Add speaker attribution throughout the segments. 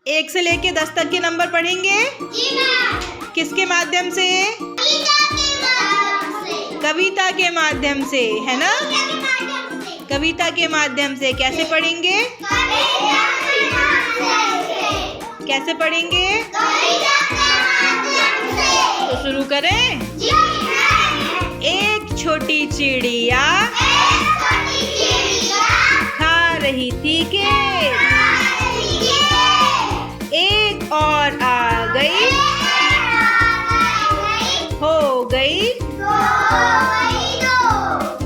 Speaker 1: 1 से लेके 10 तक के नंबर पढ़ेंगे?
Speaker 2: जी मैम।
Speaker 1: किसके माध्यम से? कविता के माध्यम से, है ना? कविता के माध्यम से। कैसे पढ़ेंगे? कैसे पढ़ेंगे? तो शुरू करें। एक छोटी चिड़िया खा रही थी केक, एक और आ गई, हो गई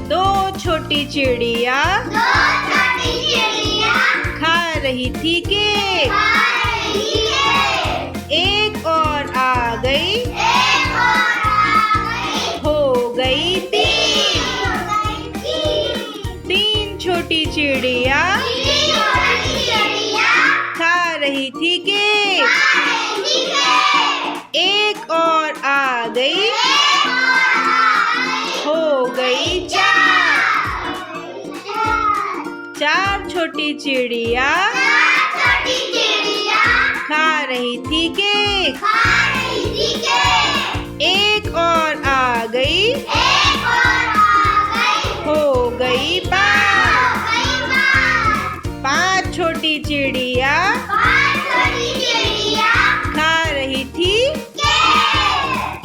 Speaker 1: दो छोटी चिड़िया खा रही थी केक, एक और आ गई, हो गई तीन छोटी चिड़िया खा रही थी केक, एक और आ गई, हो गई चार छोटी चिड़िया खा रही थी केक, एक और आ गई, हो गई पांच छोटी चिड़िया खा रही थी,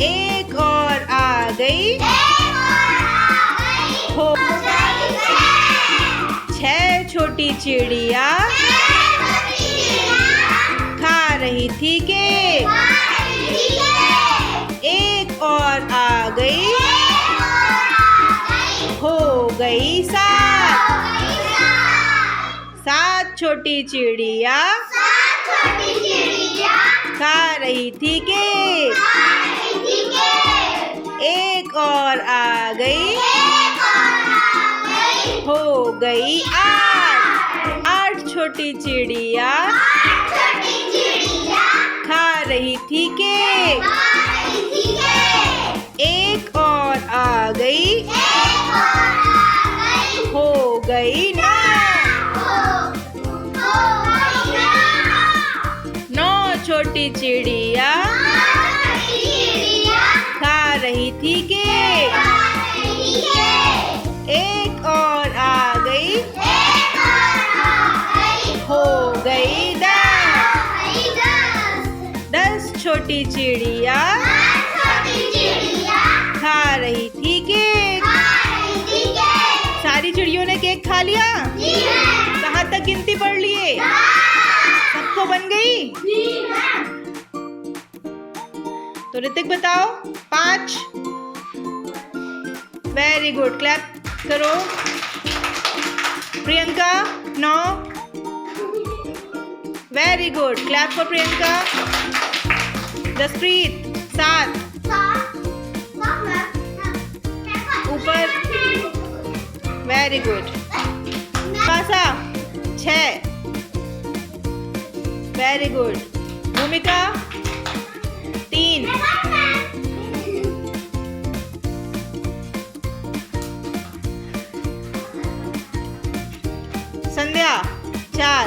Speaker 1: एक और आ गई, हो छह छोटी चिड़िया खा रही थी केक, एक और आ गई, हो गई सात छोटी चिड़िया खा रही थी केक, एक और आ गई, हो गई आठ छोटी चिड़िया खा रही थी केक, एक और आ गई, हो गई नौ छोटी चिड़िया खा रही थी केक, एक और आ गई, हो गई 10 छोटी चिड़िया खा रही थी केक। सारी चिड़ियों ने केक खा लिया? कहाँ तक गिनती पढ़ लिए? सबको बन गई? तो ऋतिक बताओ। 5। वेरी गुड, क्लैप करो। Priyanka 9। Very good, clap for Priyanka. Jaspreet 7। ऊपर वेरी गुड। पासा 6। Very good. भूमिका 3। संध्या 4।